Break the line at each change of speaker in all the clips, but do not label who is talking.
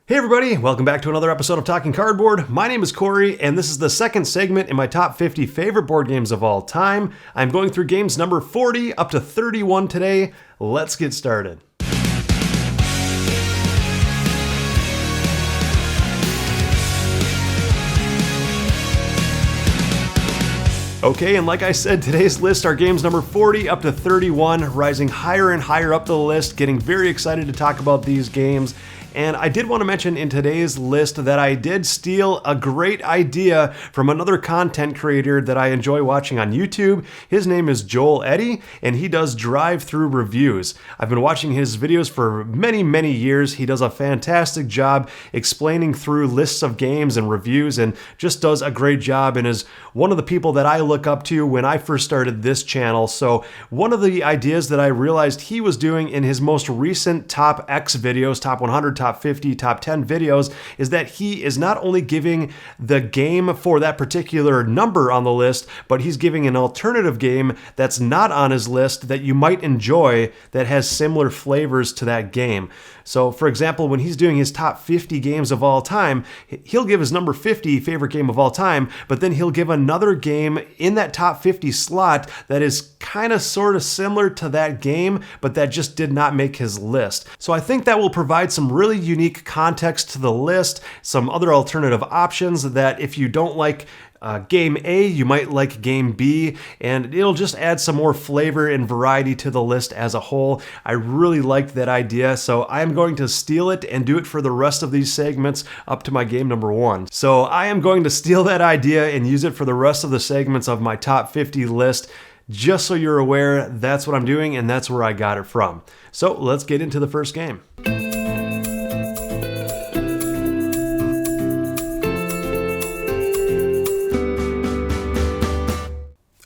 Hey everybody, welcome back to another episode of Talking Cardboard. My name is Cory, and this is the second segment in my top 50 favorite board games of all time. I'm going through games number 40 up to 31 today. Let's get started. Okay, and like I said, today's list are games number 40 up to 31, rising higher and higher up the list, getting very excited to talk about these games. And I did want to mention in today's list that I did steal a great idea from another content creator that I enjoy watching on YouTube. His name is Joel Eddy, and he does drive-through reviews. I've been watching his videos for many years. He does a fantastic job explaining through lists of games and reviews, and just does a great job, and is one of the people that I look up to when I first started this channel. So one of the ideas that I realized he was doing in his most recent top X videos, top 100, top 50, top 10 videos, is that he is not only giving the game for that particular number on the list, but he's giving an alternative game that's not on his list that you might enjoy that has similar flavors to that game. So for example, when he's doing his top 50 games of all time, he'll give his number 50 favorite game of all time, but then he'll give another game in that top 50 slot that is kind of sort of similar to that game, but that just did not make his list. So I think that will provide some really unique context to the list, some other alternative options that if you don't like game A, you might like game B, and it'll just add some more flavor and variety to the list as a whole. I really liked that idea, so I'm going to steal it and do it for the rest of these segments up to my game number 1. So I am going to steal that idea and use it for the rest of the segments of my top 50 list. Just so you're aware, that's what I'm doing, and that's where I got it from. So let's get into the first game.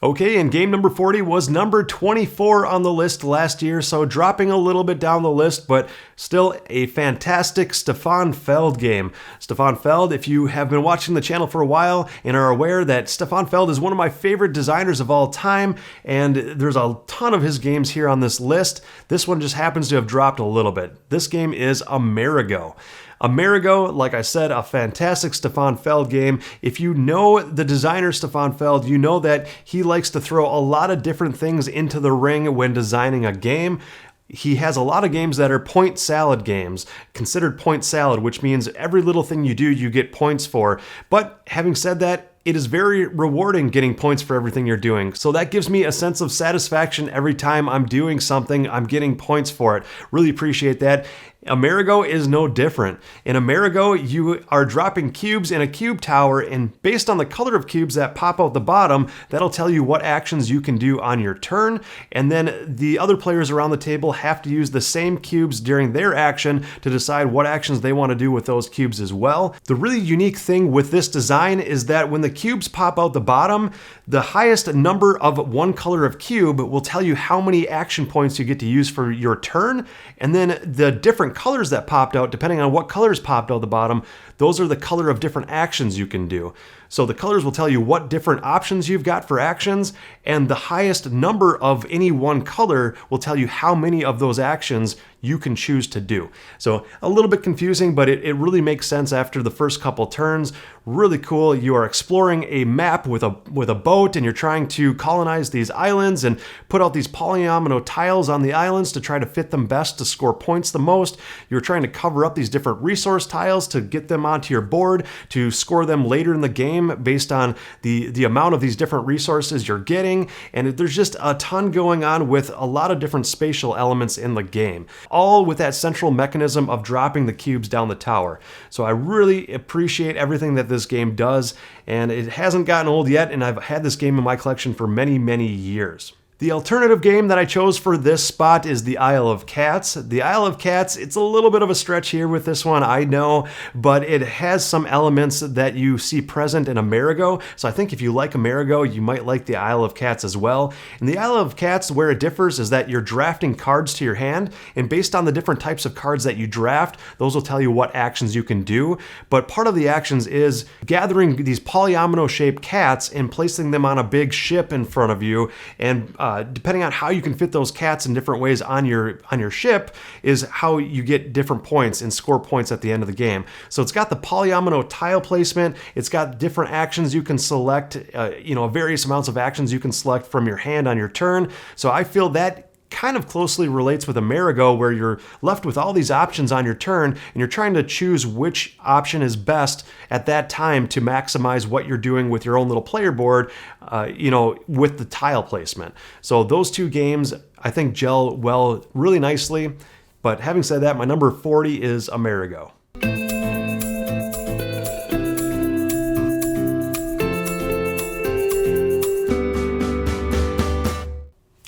Okay, and game number 40 was number 24 on the list last year, so dropping a little bit down the list, but still a fantastic Stefan Feld game. Stefan Feld, if you have been watching the channel for a while and are aware that Stefan Feld is one of my favorite designers of all time, and there's a ton of his games here on this list, this one just happens to have dropped a little bit. This game is Amerigo. Amerigo, like I said, a fantastic Stefan Feld game. If you know the designer Stefan Feld, you know that he likes to throw a lot of different things into the ring when designing a game. He has a lot of games that are point salad games, considered point salad, which means every little thing you do, you get points for. But having said that, it is very rewarding getting points for everything you're doing. So that gives me a sense of satisfaction every time I'm doing something, I'm getting points for it. Really appreciate that. Amerigo is no different. In Amerigo, you are dropping cubes in a cube tower, and based on the color of cubes that pop out the bottom, that'll tell you what actions you can do on your turn, and then the other players around the table have to use the same cubes during their action to decide what actions they want to do with those cubes as well. The really unique thing with this design is that when the cubes pop out the bottom, the highest number of one color of cube will tell you how many action points you get to use for your turn, and then the different colors that popped out, depending on what colors popped out the bottom, those are the color of different actions you can do. So the colors will tell you what different options you've got for actions, and the highest number of any one color will tell you how many of those actions you can choose to do. So a little bit confusing, but it really makes sense after the first couple turns. Really cool. You are exploring a map with a boat, and you're trying to colonize these islands and put out these polyomino tiles on the islands to try to fit them best to score points the most. You're trying to cover up these different resource tiles to get them onto your board to score them later in the game based on the amount of these different resources you're getting. And there's just a ton going on with a lot of different spatial elements in the game, all with that central mechanism of dropping the cubes down the tower. So I really appreciate everything that this game does, and it hasn't gotten old yet, and I've had this game in my collection for many years. The alternative game that I chose for this spot is the Isle of Cats. The Isle of Cats, it's a little bit of a stretch here with this one, I know, but it has some elements that you see present in Amerigo. So I think if you like Amerigo, you might like the Isle of Cats as well. And the Isle of Cats, where it differs is that you're drafting cards to your hand, and based on the different types of cards that you draft, those will tell you what actions you can do. But part of the actions is gathering these polyomino-shaped cats and placing them on a big ship in front of you, and depending on how you can fit those cats in different ways on your ship, is how you get different points and score points at the end of the game. So it's got the polyomino tile placement. It's got different actions you can select, various amounts of actions you can select from your hand on your turn. So I feel that kind of closely relates with Amerigo, where you're left with all these options on your turn and you're trying to choose which option is best at that time to maximize what you're doing with your own little player board, with the tile placement. So those two games, I think, gel well really nicely. But having said that, my number 40 is Amerigo.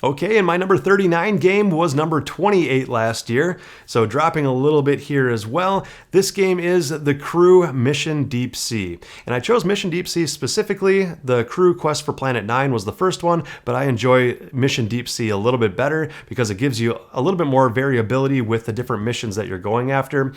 Okay, and my number 39 game was number 28 last year, so dropping a little bit here as well. This game is The Crew Mission Deep Sea. And I chose Mission Deep Sea specifically. The Crew Quest for Planet 9 was the first one, but I enjoy Mission Deep Sea a little bit better because it gives you a little bit more variability with the different missions that you're going after.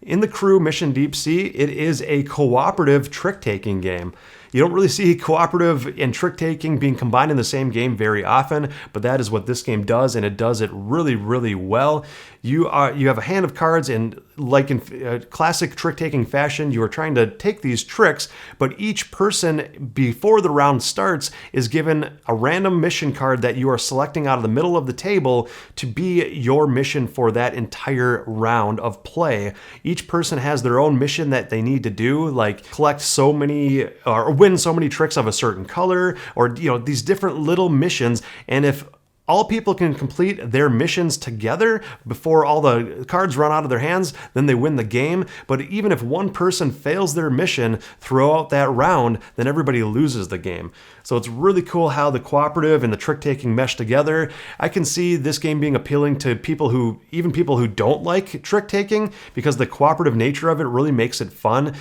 In The Crew Mission Deep Sea, it is a cooperative trick-taking game. You don't really see cooperative and trick-taking being combined in the same game very often, but that is what this game does, and it does it really, really well. You have a hand of cards, and like in classic trick-taking fashion, you are trying to take these tricks, but each person, before the round starts, is given a random mission card that you are selecting out of the middle of the table to be your mission for that entire round of play. Each person has their own mission that they need to do, like collect so many, or win so many tricks of a certain color, or these different little missions. And if all people can complete their missions together before all the cards run out of their hands, then they win the game. But even if one person fails their mission throughout that round, then everybody loses the game. So it's really cool how the cooperative and the trick-taking mesh together. I can see this game being appealing to people who don't like trick-taking, because the cooperative nature of it really makes it fun.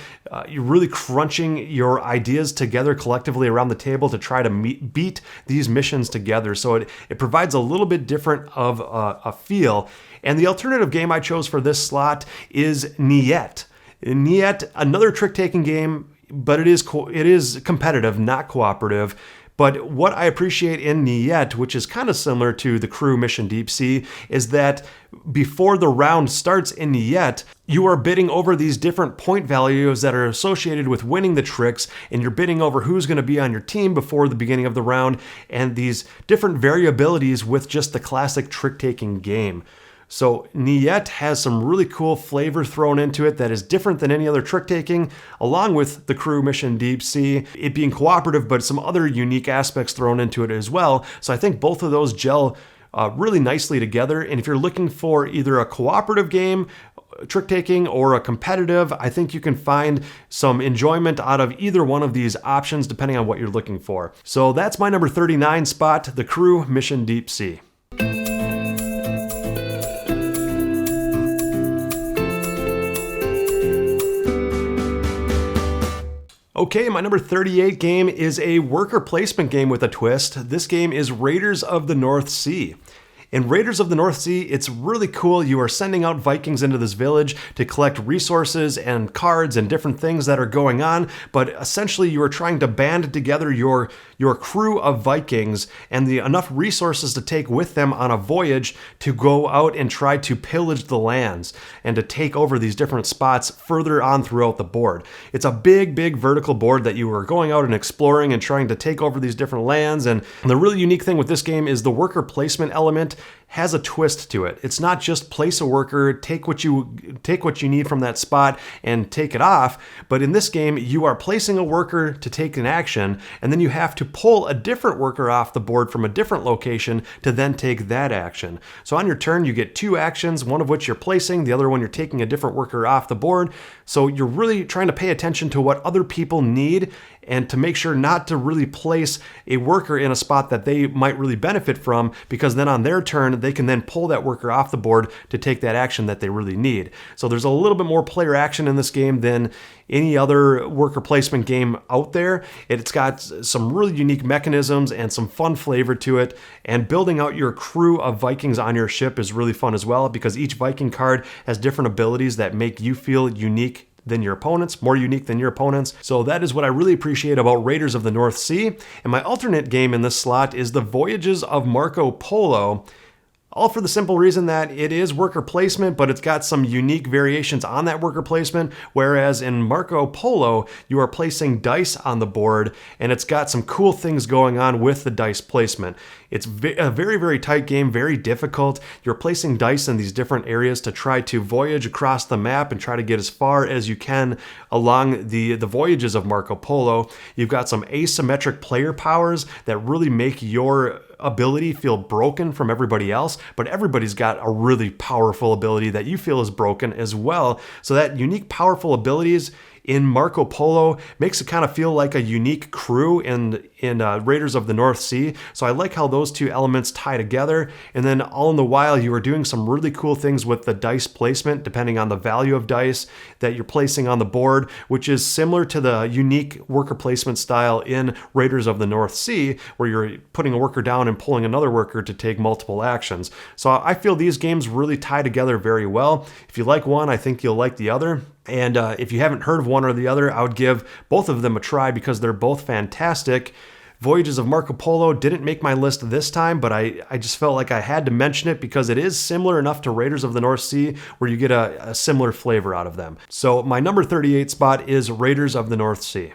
You're really crunching your ideas together collectively around the table to try to beat these missions together. So it provides a little bit different of a feel. And the alternative game I chose for this slot is Niet. Niet, another trick-taking game, but it is competitive, not cooperative. But what I appreciate in Niet, which is kind of similar to the Crew Mission Deep Sea, is that before the round starts in Niet, you are bidding over these different point values that are associated with winning the tricks, and you're bidding over who's going to be on your team before the beginning of the round, and these different variabilities with just the classic trick-taking game. So Niet has some really cool flavor thrown into it that is different than any other trick-taking, along with the Crew Mission Deep Sea, it being cooperative, but some other unique aspects thrown into it as well. So I think both of those gel really nicely together. And if you're looking for either a cooperative game, trick-taking, or a competitive, I think you can find some enjoyment out of either one of these options depending on what you're looking for. So that's my number 39 spot, the Crew Mission Deep Sea. Okay, my number 38 game is a worker placement game with a twist. This game is Raiders of the North Sea. In Raiders of the North Sea, it's really cool. You are sending out Vikings into this village to collect resources and cards and different things that are going on, but essentially you are trying to band together your crew of Vikings and enough resources to take with them on a voyage to go out and try to pillage the lands and to take over these different spots further on throughout the board. It's a big, big vertical board that you are going out and exploring and trying to take over these different lands. And the really unique thing with this game is the worker placement element has a twist to it. It's not just place a worker, take what you need from that spot and take it off, but in this game you are placing a worker to take an action, and then you have to pull a different worker off the board from a different location to then take that action. So on your turn you get two actions, one of which you're placing, the other one you're taking a different worker off the board. So you're really trying to pay attention to what other people need and to make sure not to really place a worker in a spot that they might really benefit from, because then on their turn, they can then pull that worker off the board to take that action that they really need. So there's a little bit more player action in this game than any other worker placement game out there. It's got some really unique mechanisms and some fun flavor to it, and building out your crew of Vikings on your ship is really fun as well, because each Viking card has different abilities that make you feel unique than your opponents, more unique than your opponents. So that is what I really appreciate about Raiders of the North Sea. And my alternate game in this slot is the Voyages of Marco Polo. All for the simple reason that it is worker placement, but it's got some unique variations on that worker placement, whereas in Marco Polo, you are placing dice on the board, and it's got some cool things going on with the dice placement. It's a very, very tight game, very difficult. You're placing dice in these different areas to try to voyage across the map and try to get as far as you can along the voyages of Marco Polo. You've got some asymmetric player powers that really make your ability feel broken from everybody else, but everybody's got a really powerful ability that you feel is broken as well. So that unique, powerful abilities in Marco Polo makes it kind of feel like a unique crew in Raiders of the North Sea. So I like how those two elements tie together. And then all in the while, you are doing some really cool things with the dice placement, depending on the value of dice that you're placing on the board, which is similar to the unique worker placement style in Raiders of the North Sea, where you're putting a worker down and pulling another worker to take multiple actions. So I feel these games really tie together very well. If you like one, I think you'll like the other. And if you haven't heard of one or the other, I would give both of them a try because they're both fantastic. Voyages of Marco Polo didn't make my list this time, but I just felt like I had to mention it because it is similar enough to Raiders of the North Sea where you get a similar flavor out of them. So my number 38 spot is Raiders of the North Sea.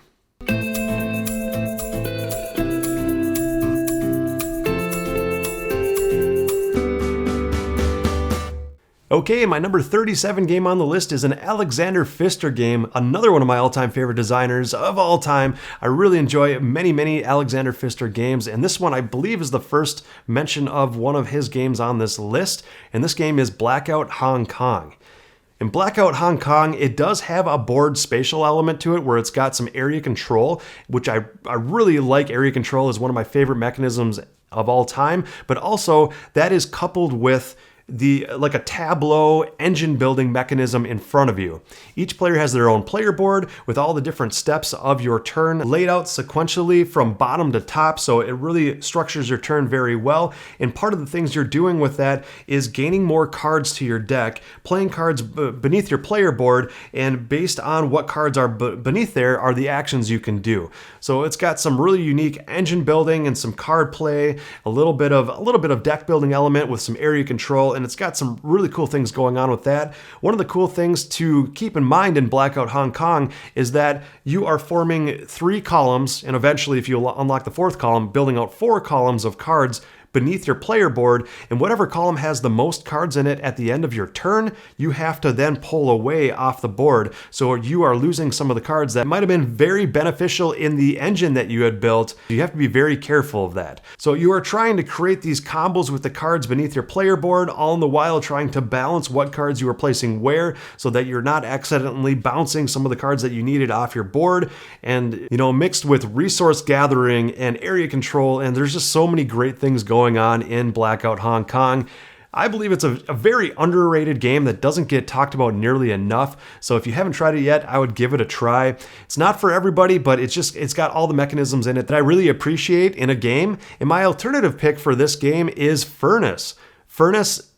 Okay, my number 37 game on the list is an Alexander Pfister game, another one of my all-time favorite designers of all time. I really enjoy many Alexander Pfister games, and this one I believe is the first mention of one of his games on this list, and this game is Blackout Hong Kong. In Blackout Hong Kong, it does have a board spatial element to it where it's got some area control, which I really like. Area control is one of my favorite mechanisms of all time, but also that is coupled with like a tableau engine building mechanism in front of you. Each player has their own player board with all the different steps of your turn laid out sequentially from bottom to top, so it really structures your turn very well. And part of the things you're doing with that is gaining more cards to your deck, playing cards beneath your player board, and based on what cards are beneath there are the actions you can do. So it's got some really unique engine building and some card play, a little bit of deck building element with some area control, and it's got some really cool things going on with that. One of the cool things to keep in mind in Blackout Hong Kong is that you are forming 3 columns, and eventually if you unlock the 4th column, building out 4 columns of cards beneath your player board, and whatever column has the most cards in it at the end of your turn, you have to then pull away off the board. So you are losing some of the cards that might have been very beneficial in the engine that you had built. You have to be very careful of that. So you are trying to create these combos with the cards beneath your player board, all in the while trying to balance what cards you are placing where so that you're not accidentally bouncing some of the cards that you needed off your board, and mixed with resource gathering and area control, and there's just so many great things going on in Blackout Hong Kong. I believe it's a very underrated game that doesn't get talked about nearly enough. So if you haven't tried it yet, I would give it a try. It's not for everybody, but it's got all the mechanisms in it that I really appreciate in a game. And my alternative pick for this game is Furnace. Furnace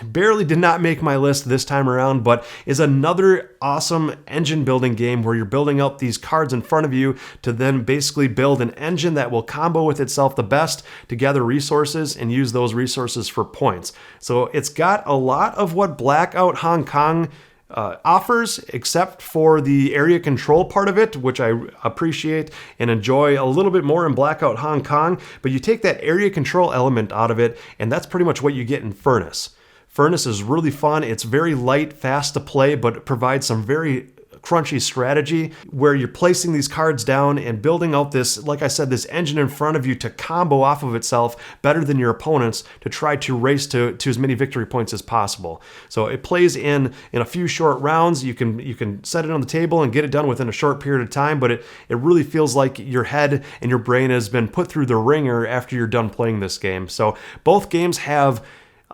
barely did not make my list this time around, but is another awesome engine building game where you're building up these cards in front of you to then basically build an engine that will combo with itself the best to gather resources and use those resources for points. So it's got a lot of what Blackout Hong Kong offers, except for the area control part of it, which I appreciate and enjoy a little bit more in Blackout Hong Kong, but you take that area control element out of it, and that's pretty much what you get in Furnace. Furnace is really fun. It's very light, fast to play, but it provides some very crunchy strategy where you're placing these cards down and building out this, like I said, this engine in front of you to combo off of itself better than your opponents to try to race to as many victory points as possible. So it plays in a few short rounds. You can set it on the table and get it done within a short period of time, but it really feels like your head and your brain has been put through the ringer after you're done playing this game. So both games have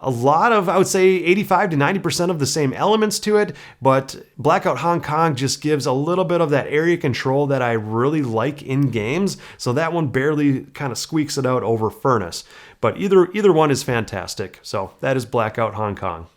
a lot of, I would say 85 to 90% of the same elements to it, but Blackout Hong Kong just gives a little bit of that area control that I really like in games, so that one barely kind of squeaks it out over Furnace. But either one is fantastic, so that is Blackout Hong Kong.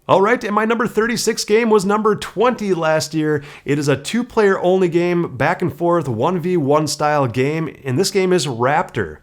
All right, and my number 36 game was number 20 last year. It is a 2-player only game, back and forth, 1v1 style game, and this game is Raptor.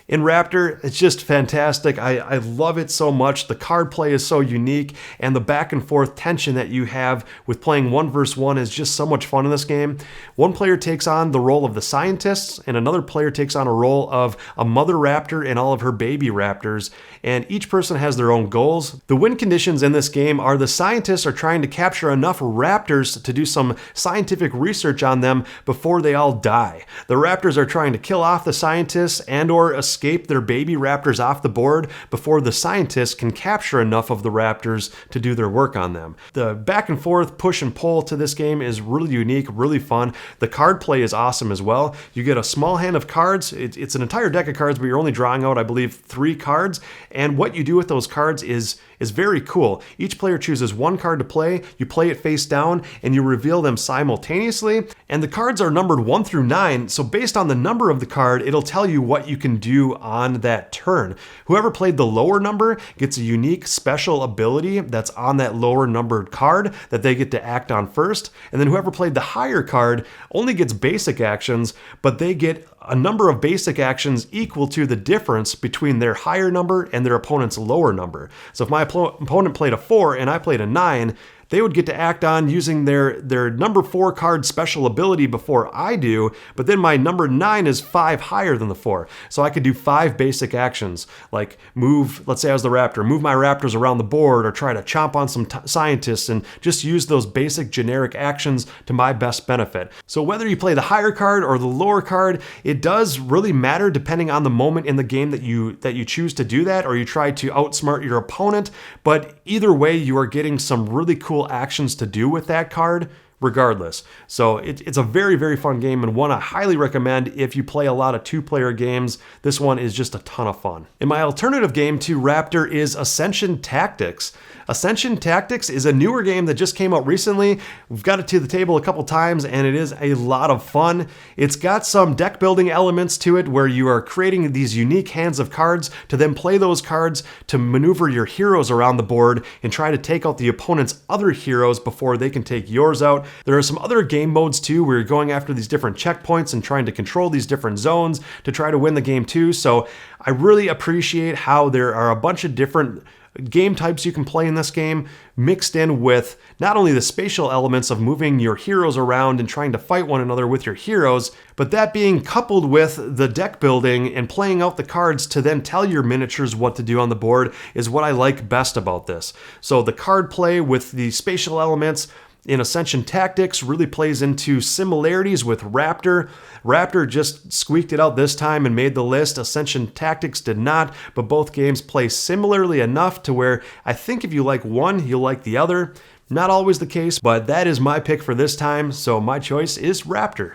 In Raptor, it's just fantastic. I love it so much. The card play is so unique, and the back and forth tension that you have with playing 1 versus 1 is just so much fun in this game. One player takes on the role of the scientist, and another player takes on a role of a mother raptor and all of her baby raptors, and each person has their own goals. The win conditions in this game are the scientists are trying to capture enough raptors to do some scientific research on them before they all die. The raptors are trying to kill off the scientists and or escape their baby raptors off the board before the scientists can capture enough of the raptors to do their work on them. The back and forth push and pull to this game is really unique, really fun. The card play is awesome as well. You get a small hand of cards. It's an entire deck of cards, but you're only drawing out, I believe, 3 cards. And what you do with those cards is very cool. Each player chooses 1 card to play, you play it face down, and you reveal them simultaneously. And the cards are numbered 1 through 9, so based on the number of the card, it'll tell you what you can do on that turn. Whoever played the lower number gets a unique special ability that's on that lower numbered card that they get to act on first. And then whoever played the higher card only gets basic actions, but they get a number of basic actions equal to the difference between their higher number and their opponent's lower number. So if my opponent played a 4 and I played a 9, they would get to act on using their number 4 card special ability before I do, but then my number 9 is 5 higher than the 4. So I could do 5 basic actions, like move, let's say I was the raptor, move my raptors around the board, or try to chomp on some scientists, and just use those basic generic actions to my best benefit. So whether you play the higher card or the lower card, it does really matter depending on the moment in the game that you choose to do that, or you try to outsmart your opponent, but either way, you are getting some really cool actions to do with that card regardless. So it's a very, very fun game, and one I highly recommend if you play a lot of 2-player games. This one is just a ton of fun. And my alternative game to Raptor is Ascension Tactics. Ascension Tactics is a newer game that just came out recently. We've got it to the table a couple times, and it is a lot of fun. It's got some deck building elements to it where you are creating these unique hands of cards to then play those cards to maneuver your heroes around the board and try to take out the opponent's other heroes before they can take yours out. There are some other game modes too where you're going after these different checkpoints and trying to control these different zones to try to win the game too. So I really appreciate how there are a bunch of different game types you can play in this game, mixed in with not only the spatial elements of moving your heroes around and trying to fight one another with your heroes, but that being coupled with the deck building and playing out the cards to then tell your miniatures what to do on the board is what I like best about this. So the card play with the spatial elements in Ascension Tactics really plays into similarities with Raptor. Raptor just squeaked it out this time and made the list. Ascension Tactics did not, but both games play similarly enough to where I think if you like one, you'll like the other. Not always the case, but that is my pick for this time, so my choice is Raptor.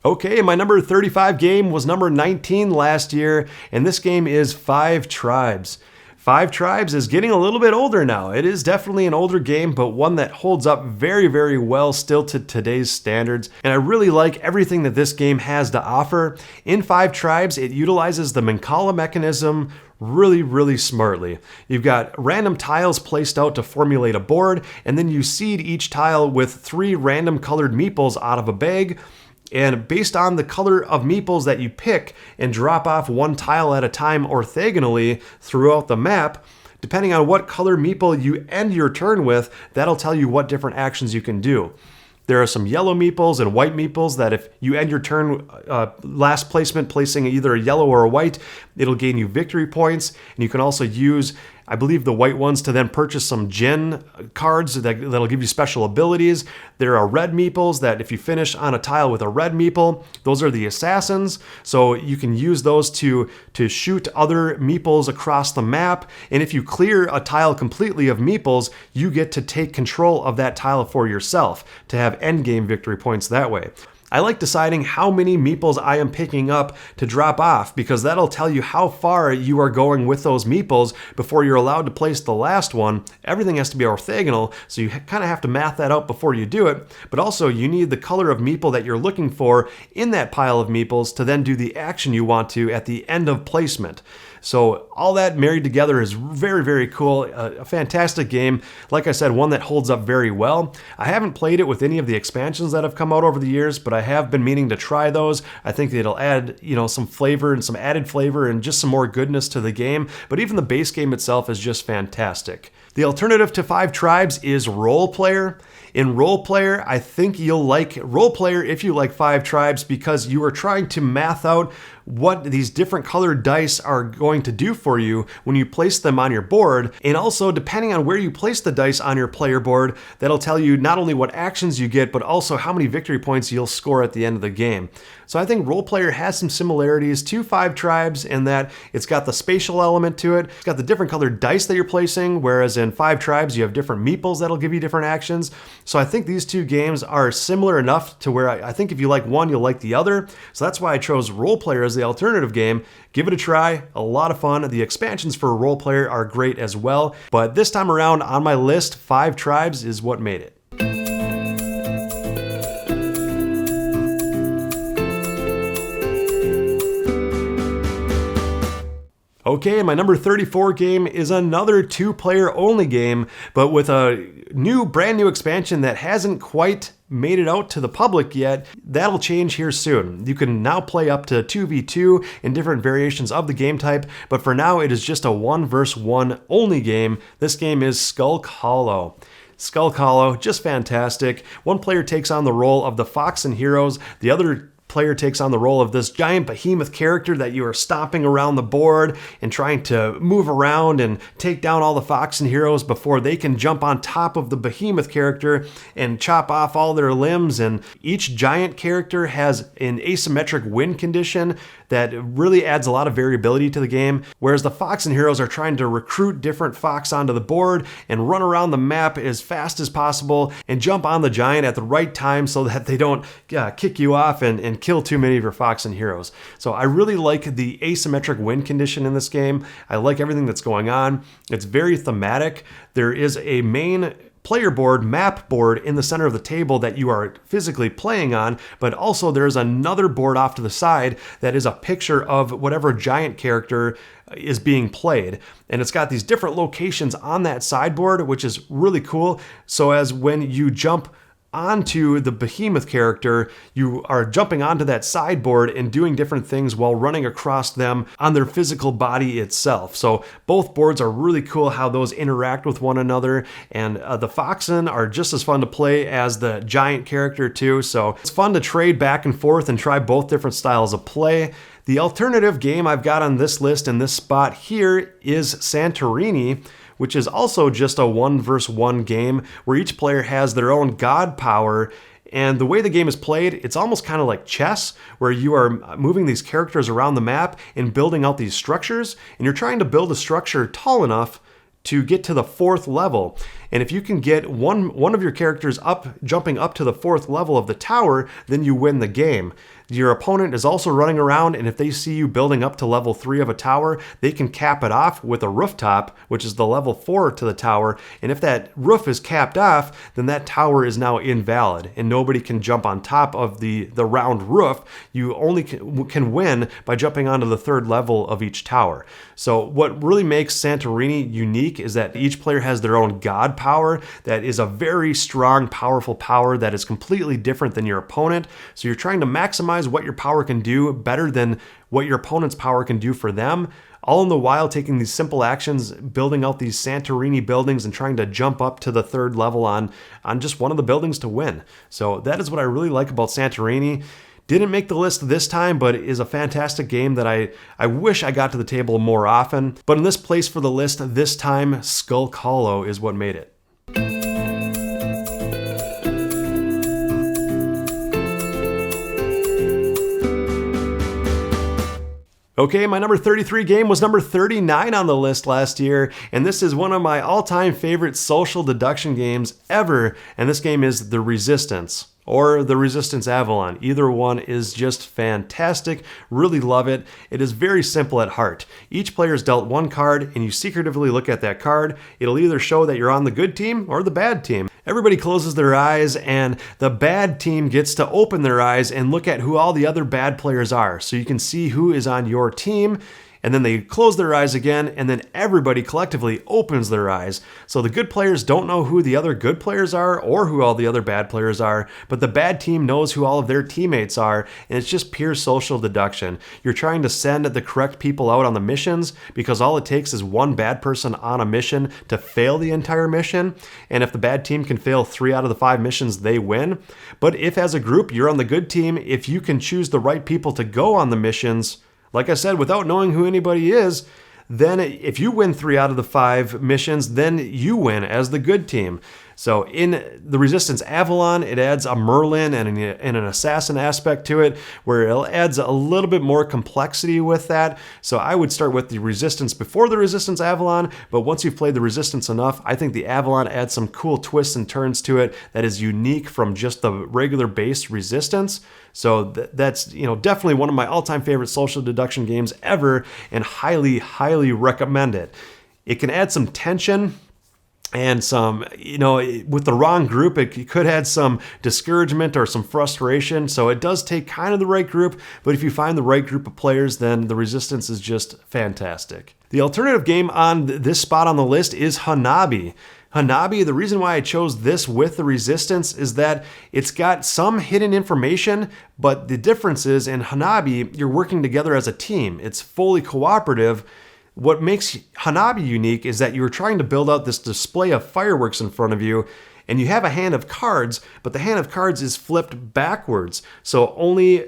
Okay, and my number 35 game was number 19 last year, and this game is 5 Tribes. 5 Tribes is getting a little bit older now. It is definitely an older game, but one that holds up very, very well still to today's standards. And I really like everything that this game has to offer. In 5 Tribes, it utilizes the Mancala mechanism really, really smartly. You've got random tiles placed out to formulate a board, and then you seed each tile with 3 random colored meeples out of a bag. And based on the color of meeples that you pick and drop off 1 tile at a time orthogonally throughout the map, depending on what color meeple you end your turn with, that'll tell you what different actions you can do. There are some yellow meeples and white meeples that if you end your turn last placement placing either a yellow or a white, it'll gain you victory points. And you can also use, I believe, the white ones to then purchase some gen cards that'll give you special abilities. There are red meeples that if you finish on a tile with a red meeple, those are the assassins. So you can use those to shoot other meeples across the map. And if you clear a tile completely of meeples, you get to take control of that tile for yourself to have endgame victory points that way. I like deciding how many meeples I am picking up to drop off, because that'll tell you how far you are going with those meeples before you're allowed to place the last one. Everything has to be orthogonal, so you kind of have to math that out before you do it, but also you need the color of meeple that you're looking for in that pile of meeples to then do the action you want to at the end of placement. So all that married together is very, very cool. A fantastic game. Like I said, one that holds up very well. I haven't played it with any of the expansions that have come out over the years, but I have been meaning to try those. I think it'll add, some flavor and some added flavor and just some more goodness to the game. But even the base game itself is just fantastic. The alternative to 5 Tribes is Role Player. In Role Player, I think you'll like Role Player if you like 5 Tribes, because you are trying to math out what these different colored dice are going to do for you when you place them on your board. And also, depending on where you place the dice on your player board, that'll tell you not only what actions you get, but also how many victory points you'll score at the end of the game. So I think Role Player has some similarities to 5 Tribes in that it's got the spatial element to it. It's got the different colored dice that you're placing, whereas in 5 Tribes you have different meeples that'll give you different actions. So I think these two games are similar enough to where I think if you like one, you'll like the other. So that's why I chose Role Player as the alternative game. Give it a try, a lot of fun. The expansions for Role Player are great as well. But this time around on my list, 5 Tribes is what made it. Okay, my number 34 game is another 2-player only game, but with a brand new expansion that hasn't quite made it out to the public yet. That'll change here soon. You can now play up to 2v2 in different variations of the game type, but for now it is just a 1 vs 1 only game. This game is Skulk Hollow. Skulk Hollow, just fantastic. One player takes on the role of the Fox and Heroes. The other player takes on the role of this giant behemoth character that you are stomping around the board and trying to move around and take down all the Fox and Heroes before they can jump on top of the behemoth character and chop off all their limbs. And each giant character has an asymmetric win condition that really adds a lot of variability to the game, whereas the Fox and Heroes are trying to recruit different Fox onto the board and run around the map as fast as possible and jump on the giant at the right time so that they don't kick you off and kill too many of your Fox and Heroes. So I really like the asymmetric win condition in this game. I like everything that's going on. It's very thematic. There is a main player board, map board in the center of the table that you are physically playing on, but also there's another board off to the side that is a picture of whatever giant character is being played. And it's got these different locations on that sideboard, which is really cool. So as when you jump onto the behemoth character, you are jumping onto that sideboard and doing different things while running across them on their physical body itself. So both boards are really cool how those interact with one another, and the Foxen are just as fun to play as the giant character too. So it's fun to trade back and forth and try both different styles of play. The alternative game I've got on this list in this spot here is Santorini, which is also just a 1 vs 1 game where each player has their own god power. And the way the game is played, it's almost kind of like chess, where you are moving these characters around the map and building out these structures, and you're trying to build a structure tall enough to get to the 4th level. And if you can get one of your characters jumping up to the 4th level of the tower, then you win the game. Your opponent is also running around, and if they see you building up to level 3 of a tower, they can cap it off with a rooftop, which is the level 4 to the tower. And if that roof is capped off, then that tower is now invalid, and nobody can jump on top of the round roof. You only can win by jumping onto the 3rd level of each tower. So what really makes Santorini unique is that each player has their own god power that is a very strong, powerful power that is completely different than your opponent. So you're trying to maximize what your power can do better than what your opponent's power can do for them, all in the while taking these simple actions, building out these Santorini buildings and trying to jump up to the 3rd level on just one of the buildings to win. So that is what I really like about Santorini. Didn't make the list this time, but is a fantastic game that I wish I got to the table more often. But in this place for the list this time, Skulk Hollow is what made it. Okay, my number 33 game was number 39 on the list last year, and this is one of my all-time favorite social deduction games ever, and this game is The Resistance, or the Resistance Avalon. Either one is just fantastic. Really love it. It is very simple at heart. Each player is dealt one card, and you secretively look at that card. It'll either show that you're on the good team or the bad team. Everybody closes their eyes, and the bad team gets to open their eyes and look at who all the other bad players are. So you can see who is on your team. And then they close their eyes again, and then everybody collectively opens their eyes. So the good players don't know who the other good players are or who all the other bad players are, but the bad team knows who all of their teammates are, and it's just pure social deduction. You're trying to send the correct people out on the missions because all it takes is one bad person on a mission to fail the entire mission, and if the bad team can fail 3 out of the 5 missions, they win. But if as a group you're on the good team, if you can choose the right people to go on the missions, like I said, without knowing who anybody is, then if you win 3 out of the 5 missions, then you win as the good team. So in the Resistance Avalon, it adds a Merlin and an assassin aspect to it, where it adds a little bit more complexity with that. So I would start with the Resistance before the Resistance Avalon, but once you've played the Resistance enough, I think the Avalon adds some cool twists and turns to it that is unique from just the regular base Resistance. So that's definitely one of my all-time favorite social deduction games ever, and highly, highly recommend it. It can add some tension and some, with the wrong group, it could add some discouragement or some frustration. So it does take kind of the right group, but if you find the right group of players, then the Resistance is just fantastic. The alternative game on this spot on the list is Hanabi. Hanabi, the reason why I chose this with the Resistance is that it's got some hidden information, but the difference is in Hanabi, you're working together as a team. It's fully cooperative. What makes Hanabi unique is that you're trying to build out this display of fireworks in front of you, and you have a hand of cards, but the hand of cards is flipped backwards. So only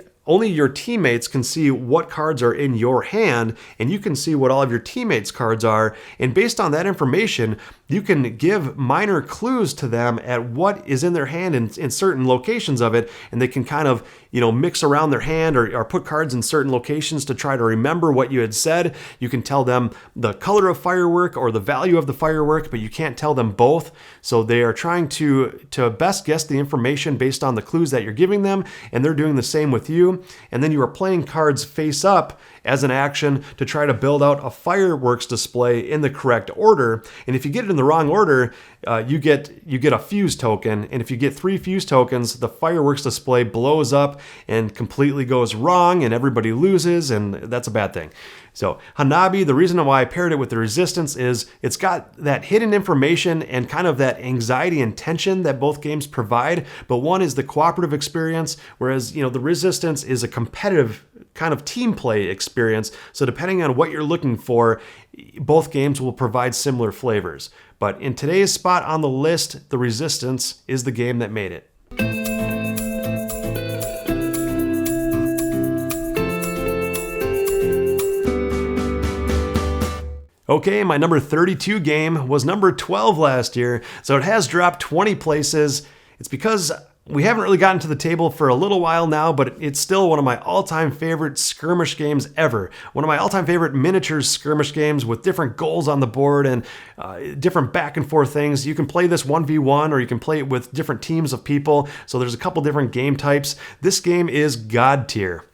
your teammates can see what cards are in your hand, and you can see what all of your teammates' cards are. And based on that information, you can give minor clues to them at what is in their hand in certain locations of it, and they can kind of mix around their hand or put cards in certain locations to try to remember what you had said. You can tell them the color of firework or the value of the firework, but you can't tell them both. So they are trying to best guess the information based on the clues that you're giving them, and they're doing the same with you. And then you are playing cards face up as an action to try to build out a fireworks display in the correct order. And if you get it in the wrong order, you get a fuse token. And if you get 3 fuse tokens, the fireworks display blows up and completely goes wrong, and everybody loses, and that's a bad thing. So Hanabi, the reason why I paired it with the Resistance is it's got that hidden information and kind of that anxiety and tension that both games provide, but one is the cooperative experience, whereas the Resistance is a competitive kind of team play experience. So depending on what you're looking for, both games will provide similar flavors. But in today's spot on the list, the Resistance is the game that made it. Okay, my number 32 game was number 12 last year, so it has dropped 20 places. It's because we haven't really gotten to the table for a little while now, but it's still one of my all-time favorite skirmish games ever. One of my all-time favorite miniatures skirmish games with different goals on the board and different back and forth things. You can play this 1v1 or you can play it with different teams of people, so there's a couple different game types. This game is God tier.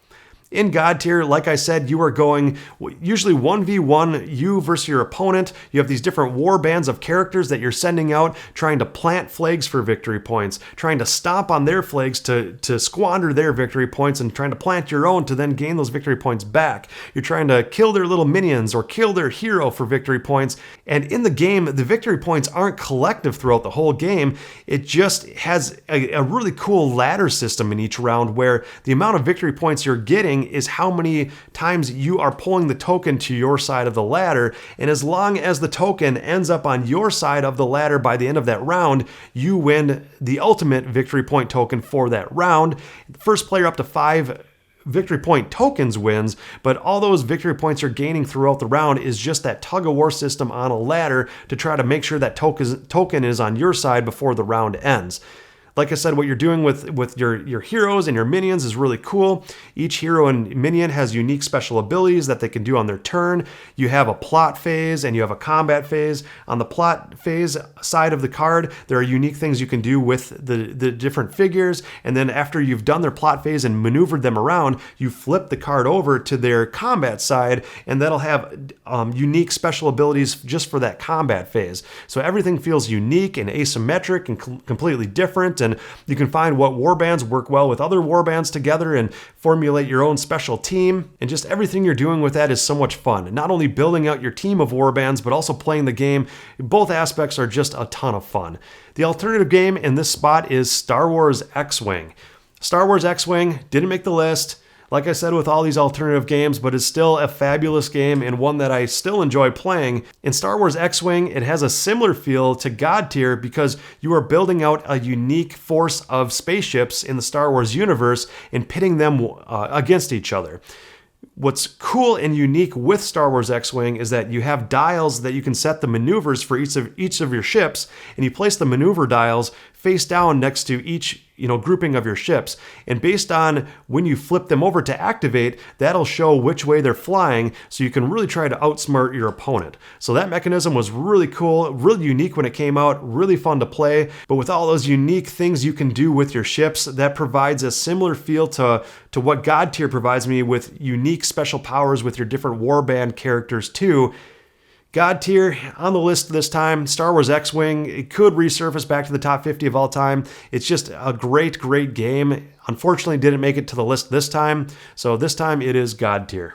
In God tier, like I said, you are going usually 1v1, you versus your opponent. You have these different war bands of characters that you're sending out, trying to plant flags for victory points, trying to stomp on their flags to squander their victory points, and trying to plant your own to then gain those victory points back. You're trying to kill their little minions or kill their hero for victory points. And in the game, the victory points aren't collective throughout the whole game. It just has a really cool ladder system in each round where the amount of victory points you're getting is how many times you are pulling the token to your side of the ladder, and as long as the token ends up on your side of the ladder by the end of that round, you win the ultimate victory point token for that round. The first player up to 5 victory point tokens wins, but all those victory points you're gaining throughout the round is just that tug-of-war system on a ladder to try to make sure that token is on your side before the round ends. Like I said, what you're doing with your heroes and your minions is really cool. Each hero and minion has unique special abilities that they can do on their turn. You have a plot phase and you have a combat phase. On the plot phase side of the card, there are unique things you can do with the different figures. And then after you've done their plot phase and maneuvered them around, you flip the card over to their combat side, and that'll have unique special abilities just for that combat phase. So everything feels unique and asymmetric and completely different, and you can find what warbands work well with other warbands together and formulate your own special team. And just everything you're doing with that is so much fun. Not only building out your team of warbands, but also playing the game. Both aspects are just a ton of fun. The alternative game in this spot is Star Wars X-Wing. Star Wars X-Wing didn't make the list, like I said with all these alternative games, but it's still a fabulous game and one that I still enjoy playing. In Star Wars X-Wing, it has a similar feel to God Tier because you are building out a unique force of spaceships in the Star Wars universe and pitting them against each other. What's cool and unique with Star Wars X-Wing is that you have dials that you can set the maneuvers for each of your ships, and you place the maneuver dials face down next to each grouping of your ships. And based on when you flip them over to activate, that'll show which way they're flying, so you can really try to outsmart your opponent. So that mechanism was really cool, really unique when it came out, really fun to play. But with all those unique things you can do with your ships, that provides a similar feel to what God Tier provides me with unique special powers with your different warband characters too. God Tier on the list this time, Star Wars X-Wing. It could resurface back to the top 50 of all time. It's just a great, great game. Unfortunately, didn't make it to the list this time. So this time it is God Tier.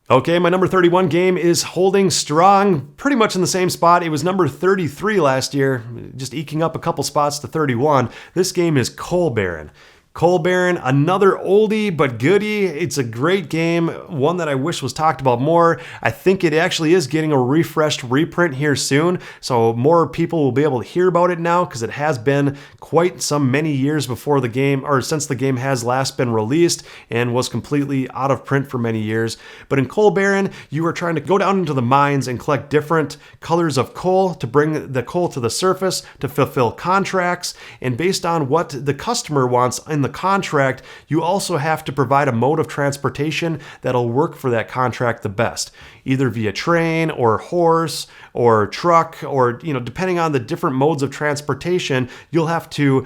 Okay, my number 31 game is holding strong, pretty much in the same spot. It was number 33 last year, just eking up a couple spots to 31. This game is Coal Baron. Coal Baron, another oldie but goodie. It's a great game, one that I wish was talked about more. I think it actually is getting a refreshed reprint here soon, so more people will be able to hear about it now because it has been quite many years before the game, or since the game has last been released and was completely out of print for many years. But in Coal Baron, you are trying to go down into the mines and collect different colors of coal to bring the coal to the surface to fulfill contracts, and based on what the customer wants in the contract, you also have to provide a mode of transportation that'll work for that contract the best, either via train or horse or truck, or depending on the different modes of transportation, you'll have to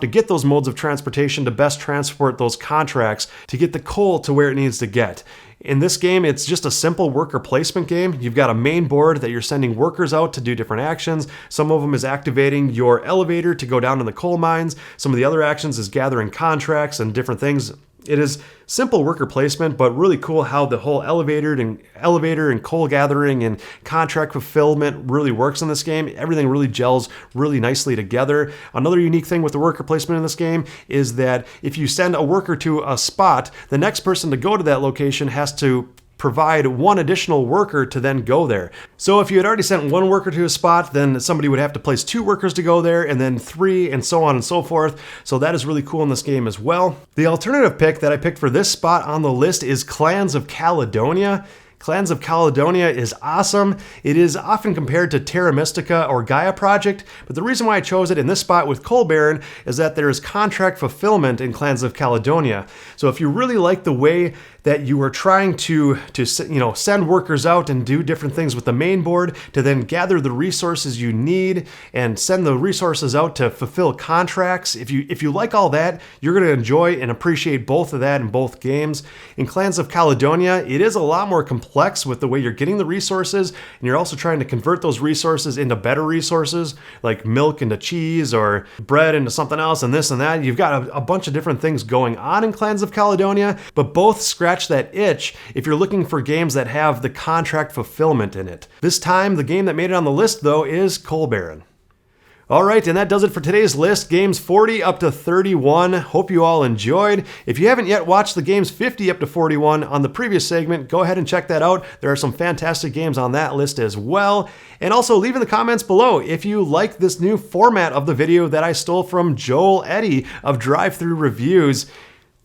get those modes of transportation to best transport those contracts to get the coal to where it needs to get. In this game, it's just a simple worker placement game. You've got a main board that you're sending workers out to do different actions. Some of them is activating your elevator to go down in the coal mines. Some of the other actions is gathering contracts and different things. It is simple worker placement, but really cool how the whole elevator and coal gathering and contract fulfillment really works in this game. Everything really gels really nicely together. Another unique thing with the worker placement in this game is that if you send a worker to a spot, the next person to go to that location has to provide one additional worker to then go there. So if you had already sent one worker to a spot, then somebody would have to place 2 workers to go there, and then 3, and so on and so forth. So that is really cool in this game as well. The alternative pick that I picked for this spot on the list is Clans of Caledonia. Clans of Caledonia is awesome. It is often compared to Terra Mystica or Gaia Project, but the reason why I chose it in this spot with Coal Baron is that there is contract fulfillment in Clans of Caledonia. So if you really like the way that you are trying to send workers out and do different things with the main board to then gather the resources you need and send the resources out to fulfill contracts, if you like all that, you're going to enjoy and appreciate both of that in both games. In Clans of Caledonia, it is a lot more complex with the way you're getting the resources, and you're also trying to convert those resources into better resources, like milk into cheese or bread into something else and this and that. You've got a bunch of different things going on in Clans of Caledonia, but both scratch that itch if you're looking for games that have the contract fulfillment in it. This time, the game that made it on the list, though, is Coal Baron. Alright, and that does it for today's list. Games 40 up to 31. Hope you all enjoyed. If you haven't yet watched the games 50 up to 41 on the previous segment, go ahead and check that out. There are some fantastic games on that list as well. And also leave in the comments below if you like this new format of the video that I stole from Joel Eddy of Drive-Thru Reviews.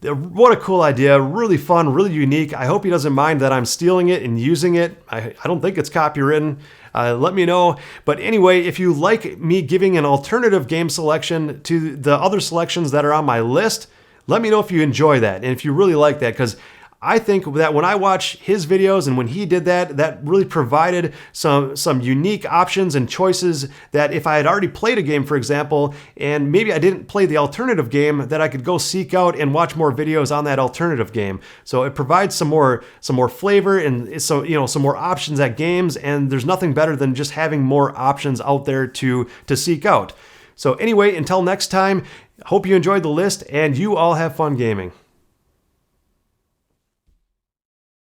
What a cool idea. Really fun, really unique. I hope he doesn't mind that I'm stealing it and using it. I don't think it's copywritten. Let me know. But anyway, if you like me giving an alternative game selection to the other selections that are on my list, let me know if you enjoy that and if you really like that, because I think that when I watch his videos and when he did that, that really provided some unique options and choices that if I had already played a game, for example, and maybe I didn't play the alternative game, that I could go seek out and watch more videos on that alternative game. So it provides some more flavor and some more options at games, and there's nothing better than just having more options out there to seek out. So anyway, until next time, hope you enjoyed the list and you all have fun gaming.